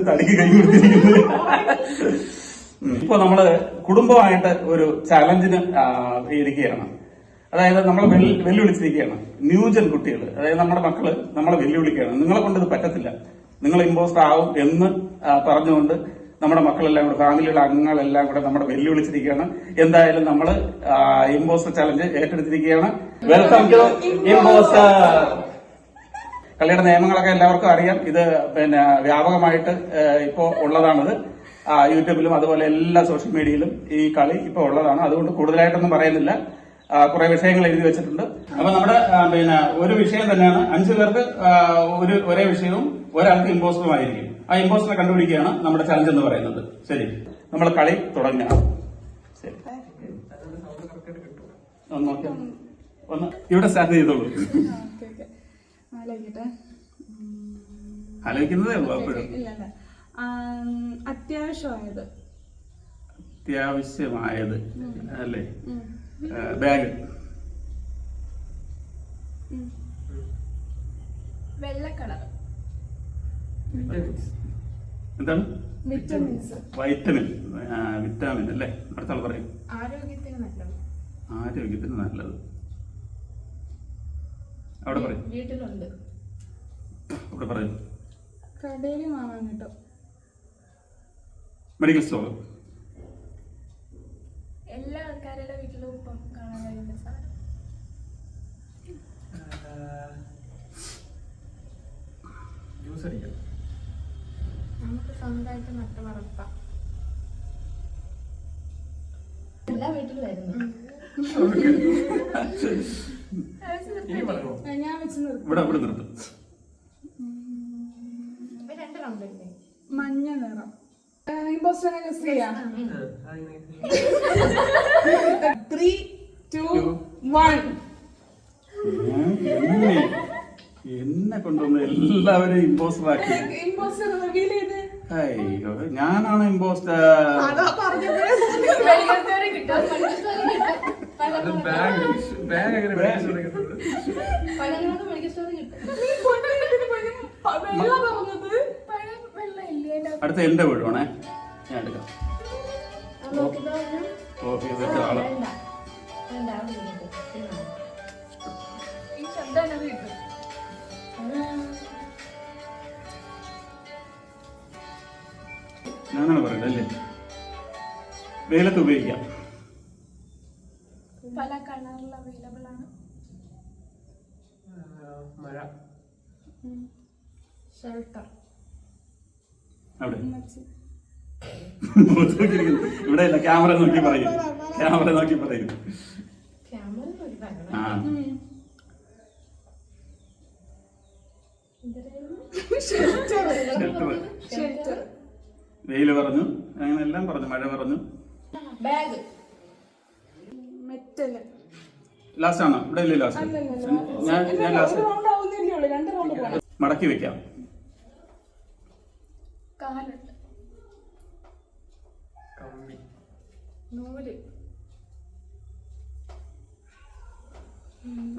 തടിക്ക് കൈ കൊടുത്തിരിക്കുന്നത്. ഇപ്പൊ നമ്മള് കുടുംബമായിട്ട് ഒരു ചലഞ്ചിന് ഇരിക്കുകയാണ്. അതായത് നമ്മളെ വെല്ലുവിളിച്ചിരിക്കുകയാണ് ന്യൂജൻ കുട്ടികൾ. അതായത് നമ്മുടെ മക്കള് നമ്മളെ വെല്ലുവിളിക്കുകയാണ്. നിങ്ങളെ കൊണ്ട് ഇത് പറ്റത്തില്ല, നിങ്ങൾ ഇമ്പോസ്റ്റർ ആവും എന്ന് പറഞ്ഞുകൊണ്ട് നമ്മുടെ മക്കളെല്ലാം കൂടെ, ഫാമിലിയുടെ അംഗങ്ങളെല്ലാം കൂടെ നമ്മുടെ വെല്ലുവിളിച്ചിരിക്കുകയാണ്. എന്തായാലും നമ്മള് ഇമ്പോസ്റ്റർ ചലഞ്ച് ഏറ്റെടുത്തിരിക്കുകയാണ്. Welcome to impostor. കളിയുടെ നിയമങ്ങളൊക്കെ എല്ലാവർക്കും അറിയാം. ഇത് വ്യാപകമായിട്ട് ഇപ്പോ ഉള്ളതാണിത്. യൂട്യൂബിലും അതുപോലെ എല്ലാ സോഷ്യൽ മീഡിയയിലും ഈ കളി ഇപ്പൊ ഉള്ളതാണ്. അതുകൊണ്ട് കൂടുതലായിട്ടൊന്നും പറയുന്നില്ല. കുറെ വിഷയങ്ങൾ എഴുതി വെച്ചിട്ടുണ്ട്. അപ്പൊ നമ്മുടെ ഒരു വിഷയം തന്നെയാണ്. 5 പേർക്ക് ഒരേ വിഷയവും ഒരാൾക്ക് ഇമ്പോസ്റ്ററുമായിരിക്കും. ആ ഇമ്പോസ്റ്ററെ കണ്ടുപിടിക്കുകയാണ് നമ്മുടെ ചലഞ്ച് എന്ന് പറയുന്നത്. ശരി, നമ്മൾ കളി തുടങ്ങുക. ശരി, ഒന്ന് ഇവിടെ സ്റ്റാർട്ട് ചെയ്തോളൂ. ആലോചിക്കുന്നതേ ഉള്ളൂ. അപ്പോഴും അത്യാവശ്യമായത് അല്ലേ? ബാഗ്, വെള്ള കളർ, എന്താണ്? വൈറ്റമിൻ അല്ലേ? അടുത്ത ആൾ പറയും. ആരോഗ്യത്തിന് നല്ലത്. അവിടെ പറയും. വീട്ടിലുണ്ട്. അവിടെ പറയും. കടയിൽ വാങ്ങാൻ കിട്ടും. Medical store. എല്ലാ ആൾക്കാരുടെ വീട്ടിലും ഇപ്പം കാണാൻ കഴിയുന്ന സാധനം. ജ്യൂസ് അടിക്കാം. നമുക്ക് സ്വന്തമായിട്ട് നട്ട് വളർത്താം. എല്ലാ വീട്ടിലും വരുന്നു. ഞാൻ വെച്ച് നിർത്തും. മഞ്ഞ നിറം. ഇമ്പോസ്റ്റർ ഗസ് ചെയ്യാം. 3, 2, 1. എന്നെ കൊണ്ടുവന്ന് എല്ലാവരും ഇമ്പോസ്റ്റർ ആക്കി. ഇമ്പോസ്റ്റർ റിവീൽ ചെയ്ത്. അയ്യോ, ഞാനാണ് ഇമ്പോസ്റ്റർ. അടുത്ത എന്റെ വീടുവാണേ, ഞാൻ എടുക്കാം. ആള് ഞാനാണ് പറയുന്നത് അല്ലേ? വെയിലത്ത് ഉപയോഗിക്കാം. പല കളറിൽ അവൈലബിൾ ആണ്. മഴ, ഷെൽട്ടർ. അവിടെ ഇവിടെ ഇല്ല, ക്യാമറ നോക്കി പറയും. വെയില് പറഞ്ഞു, അങ്ങനെ എല്ലാം പറഞ്ഞു. മഴ പറഞ്ഞു. Bag, metal. ലാസ്റ്റ് ആണോ? ഇവിടെ ഇല്ലേ ലാസ്റ്റ്? ഞാൻ ലാസ്റ്റ്. മടക്കി വെക്കാം. കാലുണ്ട്. കമ്പി, നൂല്.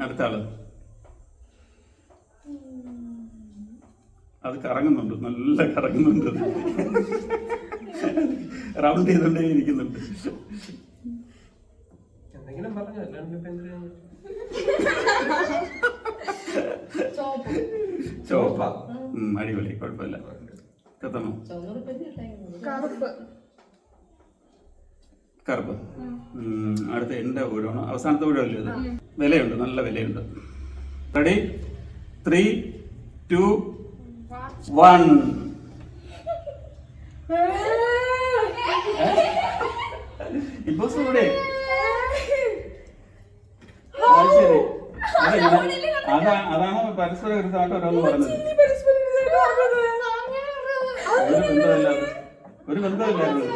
അടുത്ത ആള്. അത് കറങ്ങുന്നുണ്ട്, നല്ല കറങ്ങുന്നുണ്ട്. റൗണ്ട് ചെയ്തോണ്ടേ ഇരിക്കുന്നുണ്ട്. എന്തെങ്കിലും പറഞ്ഞു. ചോപ്പ. അടിപൊളി, കുഴപ്പമില്ല. കത്തണോ? കറുപ്പ്. അടുത്ത എന്റെ വീടാണ്. അവസാനത്തെ വീടല്ലേ ഇത്? വിലയുണ്ട്, നല്ല വിലയുണ്ട്. റെഡി? 3, 2, 1. ഇപ്പൊ ഇവിടെ ശരി. അതാണ് പരസ്പര വിരുദ്ധമായിട്ട് ഓരോന്ന് പറഞ്ഞത്. ഒരു ബന്ധമില്ലായിരുന്നു.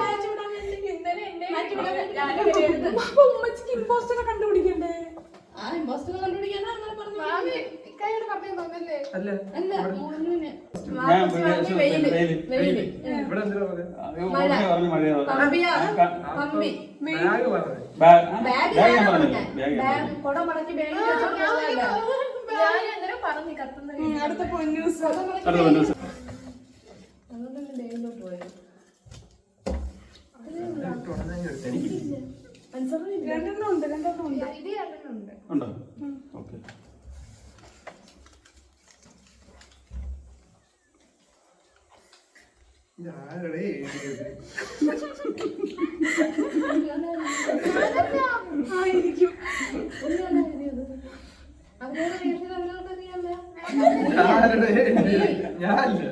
കണ്ടുപിടിക്കണ്ടേ? അടുത്ത ഞാനടേ എഴുതിയത്. ആയിരിക്കും. ഞാനടേ എഴുതിയത്. ഞാനല്ല.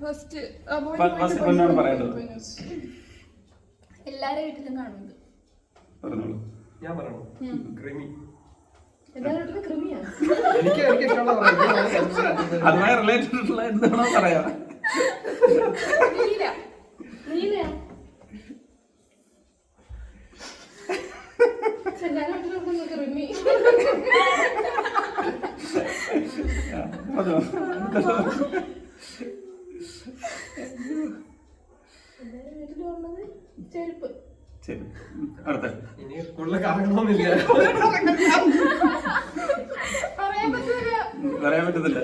ഫസ്റ്റ് ഫസ്റ്റ് പൊന്നാണ് പറയേണ്ടത്. എല്ലാരും വീട്ടിലും കാണുന്നത്. പറഞ്ഞോളൂ. ഞാൻ പറയണോ? ക്രിമി. എല്ലാരും വീട്ടിലും കൃമിയാ. എനിക്ക് ഇഷ്ടമുള്ള പറയാം. അതുമായി റിലേറ്റഡ് ഉള്ള എന്താണോ പറയാ. നീല. നീലയാ. എല്ലാരും വീട്ടിലും കൃമി. പറഞ്ഞോ. എല്ലാരും വീട്ടിലുള്ളത് ചെരുപ്പ്. ശരി, അടുത്ത. ഇനി കൂടുതൽ കറങ്ങണമെന്നില്ല. പറയാൻ പറ്റില്ല. പറയാൻ പറ്റത്തില്ല.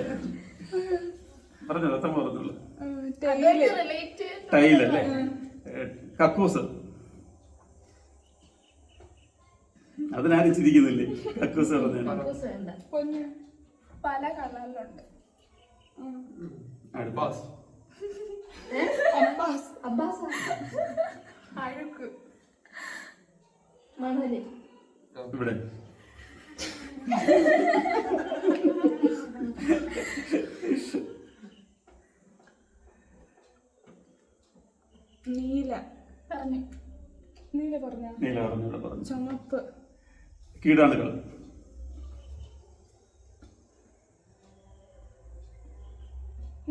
പറഞ്ഞോ, എത്ര പറഞ്ഞോളൂ. റിലേറ്റ് ടൈലല്ലേ? കക്കൂസ്. അതിനാരും ചിരിക്കുന്നില്ലേ? കക്കൂസ് പറഞ്ഞു. വേണ്ട. പല കളറിലുണ്ട്. അബ്ബാസ്. അബ്ബാസ്. അഴുക്ക്. മണല്. ഇവിടെ നീല പറഞ്ഞു. നീല പറഞ്ഞ നീല പറഞ്ഞു. ഇവിടെ പറഞ്ഞു. ചുമപ്പ്. കീടാണുകൾ.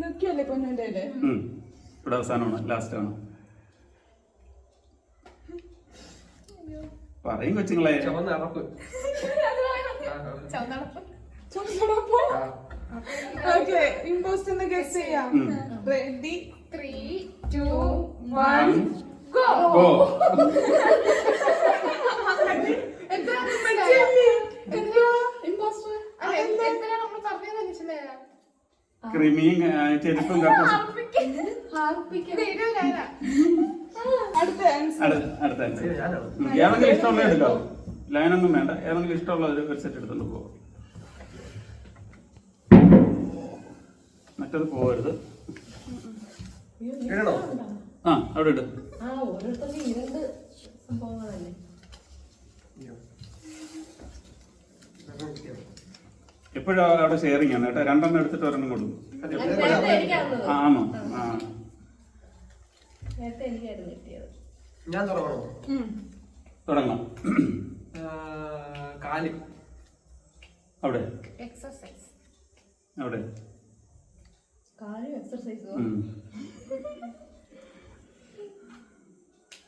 നോക്കിയല്ലേ പൊന്നുന്റെ ഇവിടെ അവസാനമാണ്, ലാസ്റ്റ് ആണ്. പറയും കൊച്ചുങ്ങളെ. ചുവന്ന അറപ്പ്. ചുവന്നടപ്പ്. ഓക്കെ, ഇമ്പോസ്റ്റർ ഗസ് ചെയ്യാം. Ready, 3, 2, 1 go. ക്രിമിയും ചെരുപ്പും കക്കൂസും. അടുത്ത ആൻസർ. അടുത്ത ആൻസർ. ഞാനാണ്. ഏതെങ്കിലും ഇഷ്ടമുള്ള എടുക്കാവോ? ലൈനൊന്നും വേണ്ട. ഏതെങ്കിലും ഇഷ്ടമുള്ള ഒരു സെറ്റ് എടുത്തോണ്ട് പോവാം. മറ്റത് പോകരുത്. ഇടണോ? ആ, അവിടെ ഇട്. ഓരോരുത്തർക്കും 2 സംഭവങ്ങളല്ലേ. എപ്പോഴും അവിടെ ഷെയറിംഗ് ആണ് കേട്ടോ. 2 എടുത്തിട്ട് ഒരെണ്ണം കൊടുക്കും. ആണോ? ആ, നേരത്തെ എനിക്കായിരുന്നു കിട്ടിയത്. ഞാൻ തുടങ്ങണോ? തുടങ്ങാം. കാല്. അവിടെ എക്സർസൈസ്. അവിടെ കാലും എക്സർസൈസോ?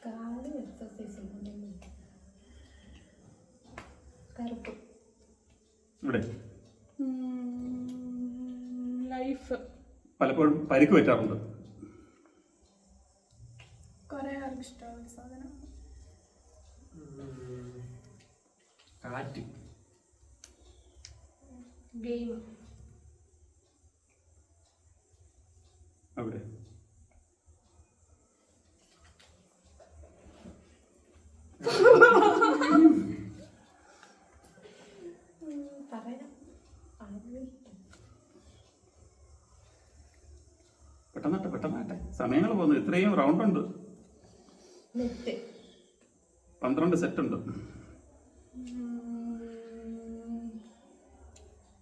കാലും എക്സർസൈസും. കറുപ്പ്. ഇവിടെ ലൈഫ്. പലപ്പോഴും പരിക്ക് പറ്റാറുണ്ട്. കുറെ ആൾക്ക് ഇഷ്ടമുള്ള സാധനം. കാറ്റ്. ഗെയിം. അവിടെ പറയാം. പെട്ടെന്നാട്ടെ സമയങ്ങൾ പോകുന്നു. ഇത്രയും റൗണ്ട് ഉണ്ട്. നെറ്റ്. 12 സെറ്റ് ഉണ്ട്.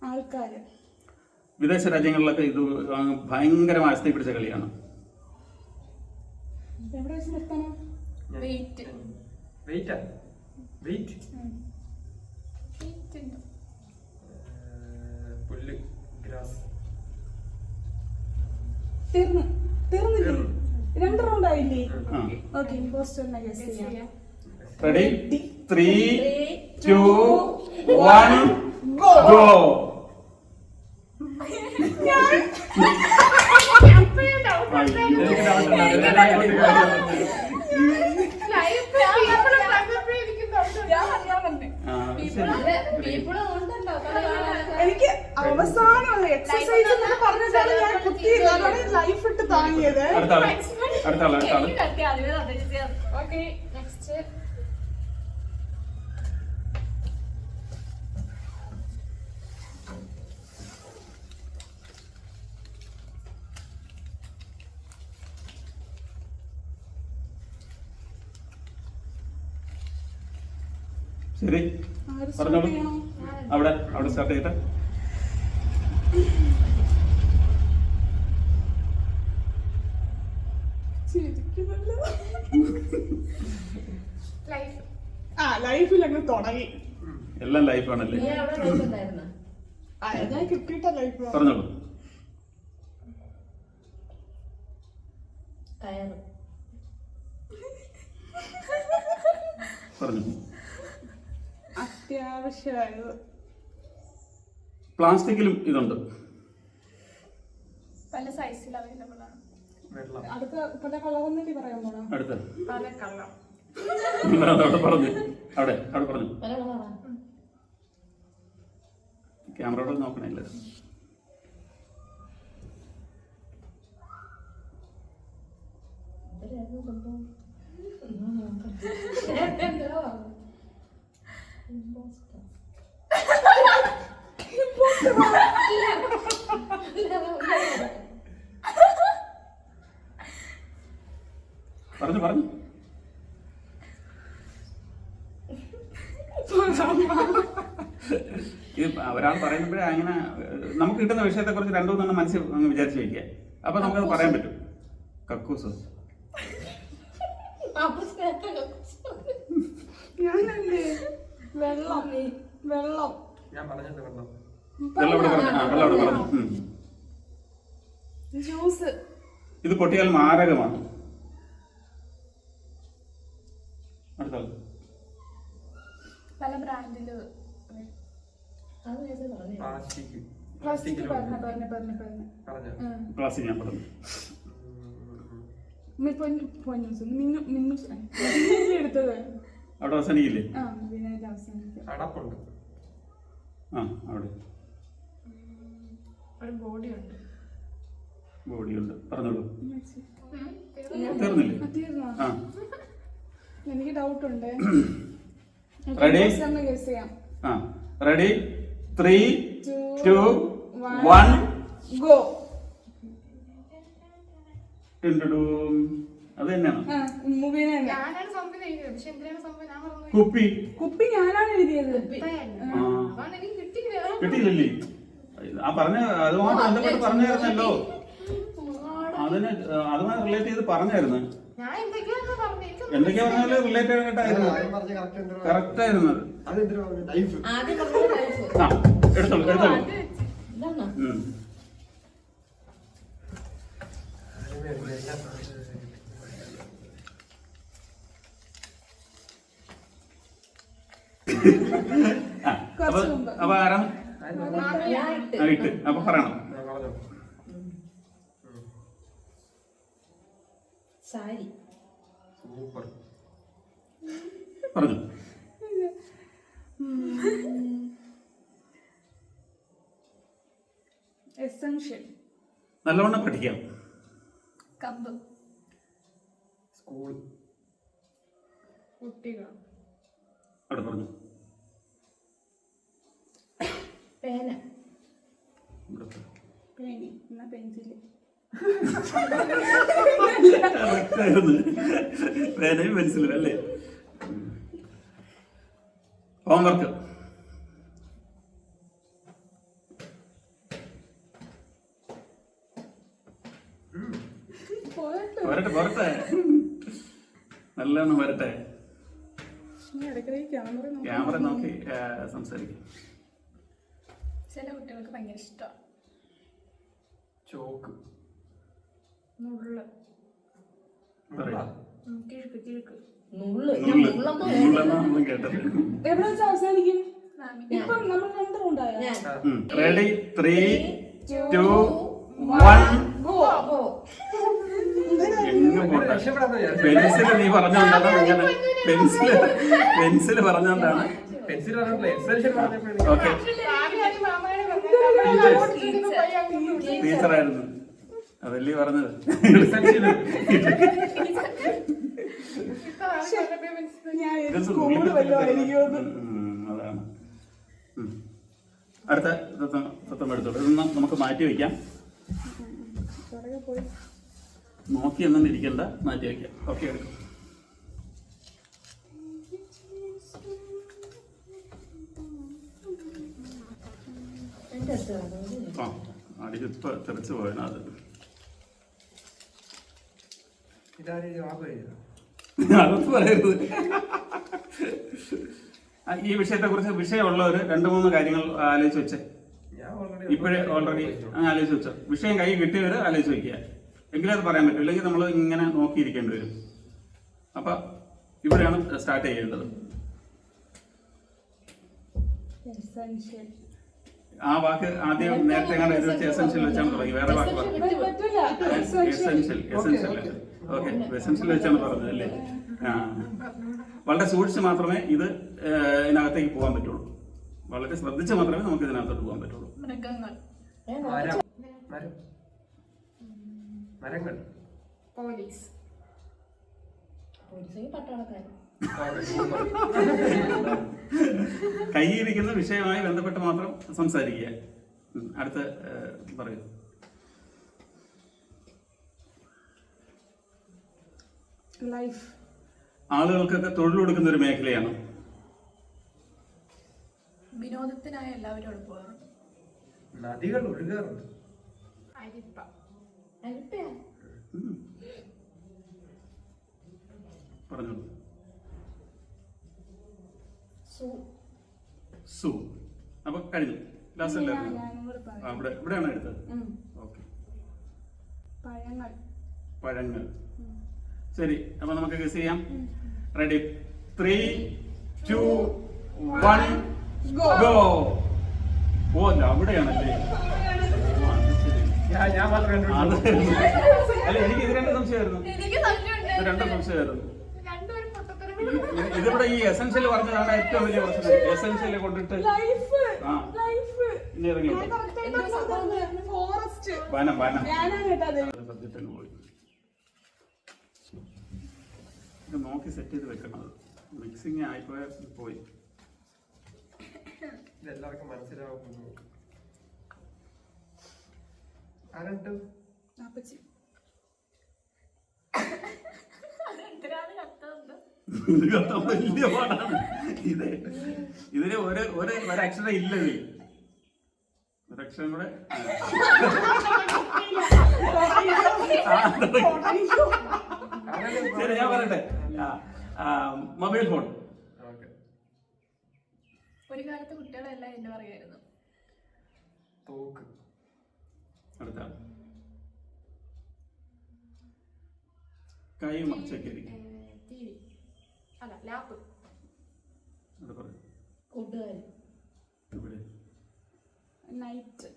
ആൾക്കാര്. വിദേശ രാജ്യങ്ങളിലൊക്കെ ഇത് ഭയങ്കരമായ സ്ഥിതി പിടിച്ച കളിയാണ്. എവിടെ വെച്ച് നിർത്തണം? വെയിറ്റ്. വെയിറ്റാ? വെയിറ്റ്. പുല്ല്. ഗ്രാസ്. തീർന്നില്ലേ? 2 റൗണ്ട് ആയില്ലേ? ആ, ഓക്കെ, ഇമ്പോസ്റ്ററിനെ ഗസ് ചെയ്യാം. റെഡി? 3, 2, 1 ഗോ. എനിക്ക് അവസാനം എക്സസൈസ് പറഞ്ഞിട്ടാണ് ഞാൻ കുത്തിയത്. അതാണ് ലൈഫ് ഇട്ട് താങ്ങിയത്. അടുത്ത ആള്. Okay, next. ശരി, ആര് പറഞ്ഞോളൂ. start ചെയ്യണം? അവിടെ സ്റ്റാർട്ട് ചെയ്തിട്ട്. ചിരിക്കുന്നില്ല. ലൈഫ് ആ ലൈഫിൽ അങ്ങ് തുടങ്ങി. എല്ലാം ലൈഫാണല്ലേ. നീ അവിടെ ലൈഫ് ഉണ്ടായിരുന്നോ? ഞാൻ കിട്ടിയിട്ട ലൈഫ്. പറഞ്ഞോളൂ. കയറ്. പറഞ്ഞു. അത്യാവശ്യമായത്. പ്ലാസ്റ്റിക്കിലും ഇതുണ്ട്. പല സൈസിൽ അവൈലബിൾ ആണ്. വെള്ളം. അടുത്ത പല കളറൊന്നും പറയാൻ പോണോ? അടുത്ത പല കളർ. അവിടെ പറഞ്ഞു. അവിടെ പറഞ്ഞു. പല കളറാ. ക്യാമറയോട് നോക്കണില്ല. ഇവരായിരുന്നു സംഭവം. പറഞ്ഞു. ഇത് ഒരാൾ പറയുമ്പോഴേ അങ്ങനെ നമുക്ക് കിട്ടുന്ന വിഷയത്തെ കുറിച്ച് രണ്ടു മൂന്നെണ്ണം മനസ്സിൽ അങ്ങ് വിചാരിച്ചു വയ്ക്കുക. അപ്പൊ നമുക്കത് പറയാൻ പറ്റും. കക്കൂസ്. ഞാനല്ലേ വെള്ളം. ഞാൻ പറഞ്ഞത് വെള്ളം. വെള്ളം അവിടെ പറഞ്ഞു. ജ്യൂസ്. ഇത് പൊട്ടിയാൽ മാരകമാണ്. അടുത്ത പല ബ്രാൻഡില് അത് നേരത്തെ പറഞ്ഞു. പ്ലാസ്റ്റിക്. പ്ലാസ്റ്റിക് പറഞ്ഞു. പറഞ്ഞോ. പ്ലാസ്റ്റിക് ഞാൻ പറഞ്ഞു. എടുത്തത് അവിടെ അവസാനിക്കില്ലേ? ആ വിനായിട്ട് അവസാനിക്കാം. അടപ്പുണ്ട്. ആ അവിടെ ഒരു ബോഡി ഉണ്ട്. ബോഡിയുണ്ട്. പറഞ്ഞോളൂ. തീർന്നില്ലേ? തീർന്നോ? ആ എനിക്ക് ഡൗട്ട് ഉണ്ട്. Ready? ഗസ് ചെയ്യാം. ആ റെഡി 3 2 1 ഗോ. അത് തന്നെയാണ്. മൂവിനെ തന്നെ. ഞാനാണ് സംഭവം എഴുതിയത്. പക്ഷെ എന്തിനാണ് സംഭവം ഞാൻ മറന്നു. കുപ്പി. കുപ്പി ഞാനാണ് എഴുതിയത്. ആ അതാണ് എനിക്ക് കിട്ടിയില്ല. കിട്ടിയില്ലല്ലേ? ആ പറഞ്ഞ അതുമായി ബന്ധപ്പെട്ട് പറഞ്ഞായിരുന്നല്ലോ. അതുമായി റിലേറ്റ് ചെയ്ത് പറഞ്ഞായിരുന്നു. ഞാൻ എന്തൊക്കെയാണെന്ന് പറഞ്ഞു. എന്തൊക്കെയാ പറഞ്ഞാലും റിലേറ്റഡ് ആയിട്ടായിരുന്നു. കറക്റ്റ് ആയിരുന്നു. ലൈഫ്. ആദ്യം പറഞ്ഞത് ലൈഫ്. ആ എടുത്തോളൂ. ഇതാണോ? അപ്പൊ ആരാണ്? ഞാൻ ഇട്ട്. ഇട്ട്. അപ്പൊ പറയണം. പറഞ്ഞോ. സാരി. സൂപ്പർ. പറഞ്ഞു. എസൻഷ്യൽ. നല്ലവണ്ണം പഠിക്കാം. കമ്പ്. സ്കൂൾ. കുട്ടികൾ. അവിടെ പറഞ്ഞു. പേന. പേനി എന്നാ പെൻസില്. പേനയും പെൻസിലും അല്ലേ? ഹോംവർക്ക്. വരട്ടെ നല്ലോണം വരട്ടെ. ക്യാമറ നോക്കി സംസാരിക്കും. ചില കുട്ടികൾക്ക് ഭയങ്കര ഇഷ്ടമാണ്. ചോക്ക്. നുള്ള്. കിഴുക്ക്. നുള്ള്. നുള്ളെന്നും കേട്ടത്. എവിടെ വെച്ച് അവസാനിക്കും? ഇപ്പം നമ്മൾ 2 റൗണ്ടായോ? Ready 3 2 1 go. എങ്ങും പോട്ടെ. പെൻസില് നീ പറഞ്ഞോണ്ടാണ് അങ്ങനെ. പെൻസില് പറഞ്ഞോണ്ടാണ്. പെൻസിൽ പറഞ്ഞപ്പോഴേ ഓക്കെ ടീച്ചറായിരുന്നു അതല്ലേ പറഞ്ഞത്. ഞാൻ സ്കൂളിൽ വല്ലോ ആയിരിക്കുമെന്ന്. അതാണ്. അടുത്ത തത്വം എടുത്തോളൂ. ഇതൊന്നും നമുക്ക് മാറ്റി വെക്കാം. നോക്കി ഒന്നും ഇരിക്കണ്ട, മാറ്റി വെക്കാം. ഓക്കെ എടുക്കും. ആ അടിക്ക് ഇപ്പൊ തെറിച്ച് പോയനാ അത്. ഇതാരും വാക്ക് കഴിഞ്ഞു. അതൊന്നും പറയരുത്. ഈ വിഷയത്തെ കുറിച്ച് വിഷയമുള്ളവര് 2-3 കാര്യങ്ങൾ ആലോചിച്ച് വെച്ചേ. ഞാൻ ഇപ്പോഴേ ഓൾറെഡി ആലോചിച്ച് വെച്ചോ. വിഷയം കൈ കിട്ടിയവര് ആലോചിച്ച് വെക്കുക. എങ്കിലും അത് പറയാൻ പറ്റും, ഇല്ലെങ്കിൽ നമ്മൾ ഇങ്ങനെ നോക്കിയിരിക്കേണ്ടി വരും. അപ്പൊ ഇവിടെയാണ് സ്റ്റാർട്ട് ചെയ്യേണ്ടത്. ആ വാക്ക് ആദ്യം നേരത്തെ കണ്ട് ഇത് വെച്ച് എസെൻഷ്യൽ വെച്ചാണ് തുടങ്ങി. വേറെ വാക്ക് പറഞ്ഞു. എസെൻഷ്യൽ ഓക്കെ, എസെൻഷ്യൽ വെച്ചാണ് പറഞ്ഞത് അല്ലേ? ആ, വളരെ സൂക്ഷിച്ച് മാത്രമേ ഇത് ഇതിനകത്തേക്ക് പോകാൻ പറ്റുള്ളൂ. വളരെ ശ്രദ്ധിച്ച് മാത്രമേ നമുക്ക് ഇതിനകത്തോട്ട് പോകാൻ പറ്റുള്ളൂ. മൃഗങ്ങൾ, മരങ്ങൾ, പോലീസ്, പട്ടാളക്കാരൻ, കൈയിരിക്കുന്ന വിഷയവുമായി ബന്ധപ്പെട്ട് മാത്രം സംസാരിക്കുക. അടുത്ത് പറയൂ. ലൈഫ്. ആളുകൾക്കൊക്കെ തൊഴിൽ കൊടുക്കുന്ന ഒരു മേഖലയാണ്. വിനോദത്തിനായി എല്ലാവരും അവിടെ പോകാറുണ്ട്. നദികൾ ഒഴുകാറുണ്ട്. അരിപ്പ, അരിപ്പയാ, പറഞ്ഞോളൂ. സു. അപ്പൊ കഴിഞ്ഞു. ലാസ്റ്റ് ഇവിടെയാണ് എടുത്തത്. ഓക്കെ, പഴങ്ങൾ. ശരി, അപ്പൊ നമുക്ക് ഗസ് ചെയ്യാം. Ready, 3, 2, 1 go. ഓ അല്ല, അവിടെയാണല്ലേ? ഞാൻ മാത്രമേ അത് അല്ല, എനിക്ക് ഇത് 2 സംശയമായിരുന്നു. എനിക്ക് സംശയമുണ്ട്. ഇത് 2 സംശയമായിരുന്നു. രണ്ടുപേരും പൊട്ടത്തരം. ഇതിവിടെ ഈ എസെൻഷ്യൽ പറഞ്ഞതാണ് ഏറ്റവും വലിയ പ്രശ്നം. എസെൻഷ്യൽ കൊണ്ടിട്ട് ഇനി ഇറങ്ങി ഫോറസ്റ്റ്. വനം ഞാനാണ് സബ്ജക്റ്റ് പോയി. ഇത് നോക്കി സെറ്റ് ചെയ്ത് വെക്കണം. മിക്സിങ് ആയിപ്പോയ പോയി. ഇതെല്ലാവർക്കും മനസ്സിലാവുന്നു. ആരണ്ട് അപ്പച്ചി. അതെന്തിനാണ് കത്തുന്നത്? വലിയ പാടാണ് ഇത്. ഇതിന് ഒരക്ഷരം ഇല്ല. ഇതിൽ ഒരക്ഷരം കൂടെ. ശരി, ഞാൻ പറയട്ടെ. Mobile phone. ഒരു കാലത്ത് കുട്ടികളെല്ലാം എന്നെ പറയായിരുന്നു. തോക്ക്. അടുത്ത കൈ മറിച്ചൊക്കെയായിരിക്കും. TV. അല്ല, ലാപ്പ്. കൂട്ടുകാരൻ, ഇവിടെ നൈറ്റ്.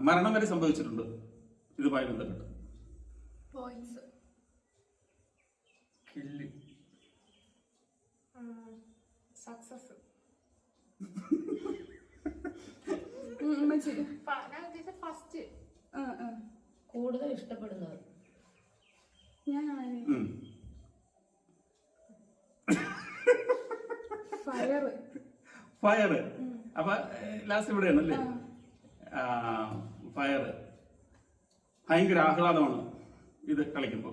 മരണം വരെ സംഭവിച്ചിട്ടുണ്ട് ഇതുമായി ബന്ധപ്പെട്ട്. പോയിന്റ്സ്. കില്ല്. സക്സസ്. ഞാൻ ഉദ്ദേശിച്ച ഫസ്റ്റ്. കൂടുതൽ ഇഷ്ടപ്പെടുന്നത്, ഫയർ. അപ്പൊ ലാസ്റ്റ് ഇവിടെയാണല്ലേ? ഫയർ ഭയങ്കര ആഹ്ലാദമാണ് ഇത് കളിക്കുമ്പോ.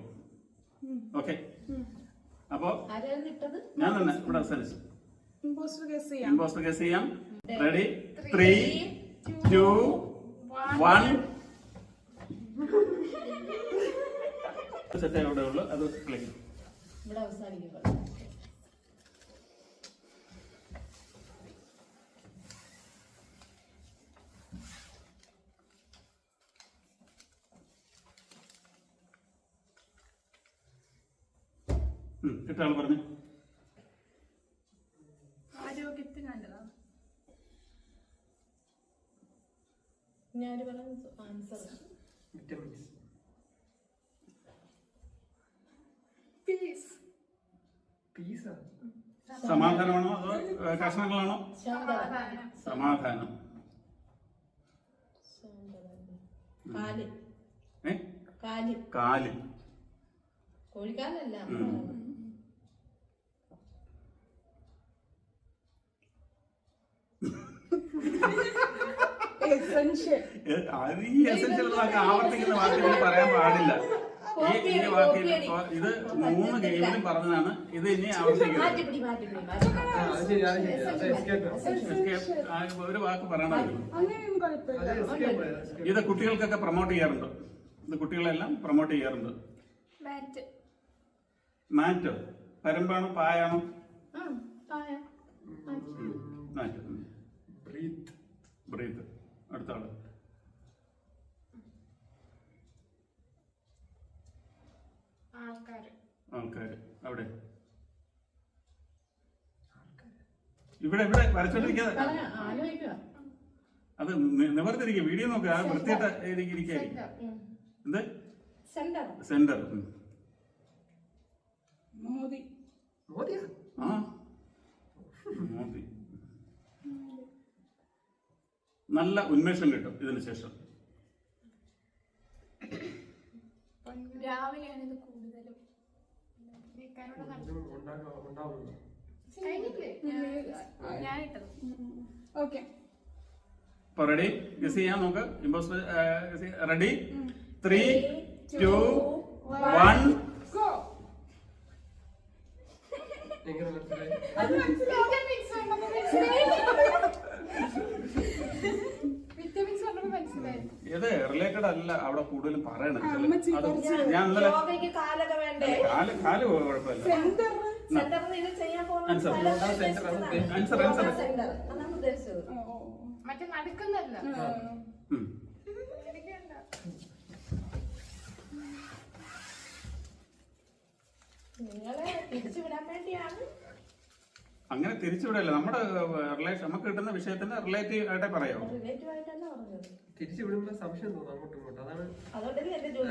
ഓക്കെ, അപ്പൊ ഞാൻ തന്നെ ഇവിടെ അവസാനിച്ചു. ഇമ്പോസ്റ്റർ ഗസ് ചെയ്യാം. റെഡി, 3, 2, 1. സെറ്റ് എവിടെ ഉള്ളു അത് ക്ലിക്ക്. ഇവിടെ അവസാനിക്കുക. കിട്ടാൾ പറഞ്ഞു. ആരോഗ്യത്തിന് നല്ലതാണ്. ഞാൻ പറയുന്ന ആൻസർ വിറ്റമിൻസ്. പീസ്. പീസാ. സമാധാനമാണോ അതോ കഷ്ണങ്ങളാണോ? സമാധാനം. സമാധാനം. കാല്, കാല്. കോഴിക്കാലല്ല, ഈ എസെൻഷ്യൽ ആവർത്തിക്കുന്ന വാക്കുകൾ പറയാൻ പാടില്ല. ഈ വാക്കിൽ ഇത് 3 ഗെയിമിലും പറഞ്ഞതാണ്. ഇത് ഇനി ആവശ്യമില്ല. അത് ശരി അത് ശരി അത് escape. ഒരു വാക്ക് പറയണമായിരുന്നു. അങ്ങനെയൊന്നും കുഴപ്പമില്ല. അത് escape ആയത്. ഇത് കുട്ടികൾക്കൊക്കെ പ്രൊമോട്ട് ചെയ്യാറുണ്ട്. ഇത് കുട്ടികളെല്ലാം പ്രൊമോട്ട് ചെയ്യാറുണ്ട്. ബാറ്റ്. മാറ്റോ പരമ്പാണോ പായാണോ? മാറ്റ്. Breathe. ബ്രീത്ത്. അടുത്ത ആള്. ആൾക്കാര് അവിടെ ഇവിടെ വരച്ചോണ്ടിരിക്കാതെ ആലോചിക്കുക. അത് നിവർത്തിരിക്കുക. വീഡിയോ നോക്കുക. ആ വൃത്തിയായിട്ട് ഇരിക്കായിരിക്കും. എന്ത് സെന്റർ. സെന്റർ. മോദി. മോദിയാ? ആ മോദി. നല്ല ഉന്മേഷം കിട്ടും ഇതിന് ശേഷം. രാവിലെയാണ് ഇത് കൂടുതലും ഉണ്ടാവുന്നു. ഞാനിട്ടത്. ഓക്കെ. ഇപ്പൊ റെഡി? ഗസ് ചെയ്യാൻ നോക്ക്. Impostor ready? 3, 2, 1 ഗോ. എങ്ങനെ മനസ്സിലായി? അത് വിറ്റമിൻസ് പറഞ്ഞപ്പോൾ മനസ്സിലായി. ഇത് റിലേറ്റഡ് അല്ല അവിടെ കൂടുതലും പറയണത്. അമ്മച്ചി അത് കുറച്ച് ഞാൻ ഇന്നലെ യോഗയ്ക്ക് കാലൊക്കെ വേണ്ടേ? കാല് കുഴപ്പമില്ല. സെന്റർ. സെന്ററിൽ ഇത് ചെയ്യാൻ പോകുന്ന ആൻസർ. ആൻസർ. സെന്റർ അതാണ് ഉദ്ദേശിച്ചത്. മറ്റേ നടക്കുന്നല്ല. ഉം. നിങ്ങളെ തിരിച്ചുവിടാൻ വേണ്ടിയാണ്. അങ്ങനെ തിരിച്ചുവിടല്ല. നമ്മുടെ റിലേഷൻ നമുക്ക് കിട്ടുന്ന വിഷയത്തിന് റിലേറ്റീവ് ആയിട്ടേ പറയാമോ? റിലേറ്റീവ് ആയിട്ടല്ല പറഞ്ഞത്. തിരിച്ചു വിടുമ്പോ സംശയം തോന്നും അങ്ങോട്ടും ഇങ്ങോട്ടും. അതാണ് അതുകൊണ്ടല്ലേ എന്റെ ജോലി.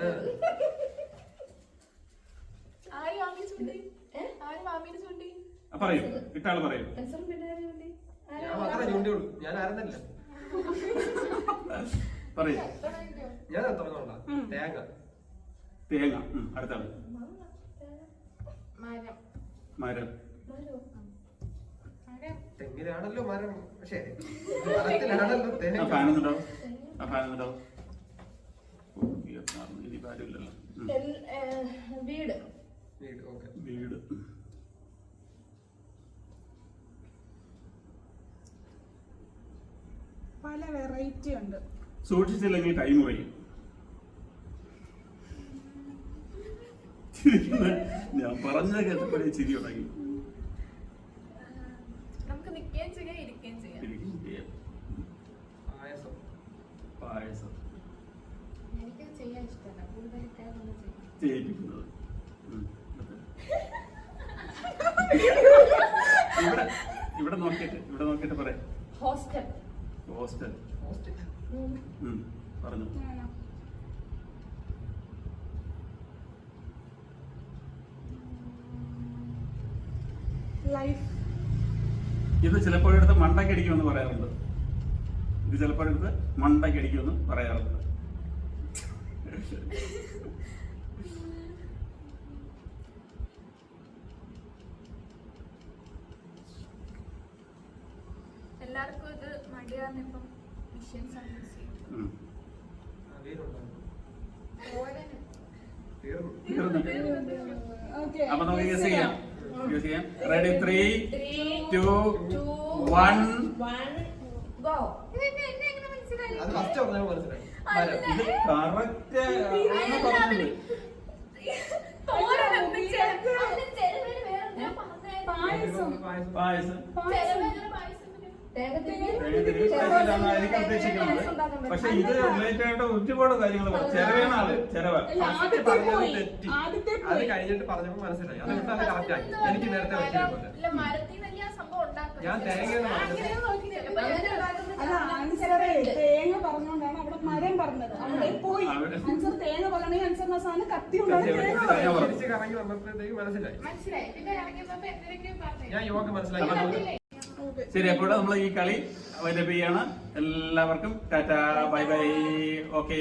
ആര് മാമീനെ ചൂണ്ടി? ആര് മാമീനെ ചൂണ്ടി? പറയൂ. ഇട്ടാള് പറയൂ. ആൻസർ പിന്നെ ജോലി. ഞാൻ മാത്രമേ ചൂണ്ടിയുള്ളൂ. ഞാൻ ആരെന്നല്ല. പറയൂ. ഞാൻ തുറന്നോണ്ടാ. തേങ്ങ. തേങ്ങ. അടുത്ത ആള്. മരം. മരം. തെങ്ങിലാണല്ലോ മരം. പക്ഷേ മരത്തിലാണല്ലോ തേങ്ങ. ഫാനുണ്ടോ? ഇനി കാര്യമില്ലല്ലോ. വീട്. വീട്. ഓക്കെ. വീട്. പല വെറൈറ്റി ഉണ്ട്. സൂക്ഷിച്ചില്ലെങ്കിൽ കൈമുറയും. ഞാൻ പറഞ്ഞ കേട്ടപ്പോഴേ ചിരി തുടങ്ങി. നമുക്ക് നിൽക്കുകയും ചെയ്യാം, ഇരിക്കുകയും ചെയ്യാം. പായസം. പായസം. എനിക്കത് ചെയ്യാൻ ഇഷ്ടമല്ല. കൂടുതൽ ഇട്ടായിരുന്നു ചെയ്യും. ചെയ്യിപ്പിക്കുന്നത്. ഇവിടെ നോക്കിയിട്ട് പറയാം. ഹോസ്റ്റൽ. ഹോസ്റ്റൽ. പറഞ്ഞു. ലൈഫ്. ഇത് ചിലപ്പോഴെടുത്ത് മണ്ടക്കടിക്കുമെന്ന് പറയാറുണ്ട്. എല്ലാവർക്കും ഇത് മടിയാന്ന് ഇപ്പം മിഷൻസ് ആണ് യൂസ് ചെയ്യുന്നത്. ഓക്കെ. അപ്പൊ നമുക്ക് യൂസ് ചെയ്യാം. റെഡി? 3, 2, 1 ഗോ. അത് ഫസ്റ്റ് പറഞ്ഞാൽ മനസ്സിലായി. മരം. ഇത് കറക്റ്റ് പറഞ്ഞത്. പായസം. പായസം. എനിക്ക് ഉദ്ദേശിക്കുന്നത്. പക്ഷെ ഇത് റിലേറ്റഡ് ആയിട്ട് ഒരുപാട് കാര്യങ്ങൾ ചെലവേണ ആള്. ചെലവ്. ഫസ്റ്റ് പറഞ്ഞത് തെറ്റി. ആദ്യത്തെ അത് കഴിഞ്ഞിട്ട് പറഞ്ഞപ്പോ മനസ്സിലായി. അതുകൊണ്ട് അത് കറക്റ്റ് ആയി. എനിക്ക് നേരത്തെ പറ്റിയതുപോലെ. മരത്തിൽ തന്നെ ആ സംഭവം ഉണ്ടാക്കുന്നത്. ഞാൻ തേങ്ങ അല്ല, ആൻസറേ തേങ്ങ പറഞ്ഞോണ്ടാണ് അവിടെ മരം പറഞ്ഞത്. അവിടെ പോയി ആൻസർ തേങ്ങ പറയണെങ്കിൽ ആൻസറിന്റെ സാധനം കത്തി ഉണ്ടാവും. തിരിച്ച് കറങ്ങി വന്നപ്പോഴത്തേക്ക് മനസ്സിലായി. പിന്നെ ഇറങ്ങിയപ്പോ എന്തെങ്കിലും പറഞ്ഞു. ഞാൻ യോഗ മനസ്സിലാക്കി. ശരി, അപ്പോൾ നമ്മൾ ഈ കളി വൈൻഡപ്പ് ചെയ്യാണ്. എല്ലാവർക്കും ടാറ്റാ, ബൈ ബൈ. ഓക്കെ.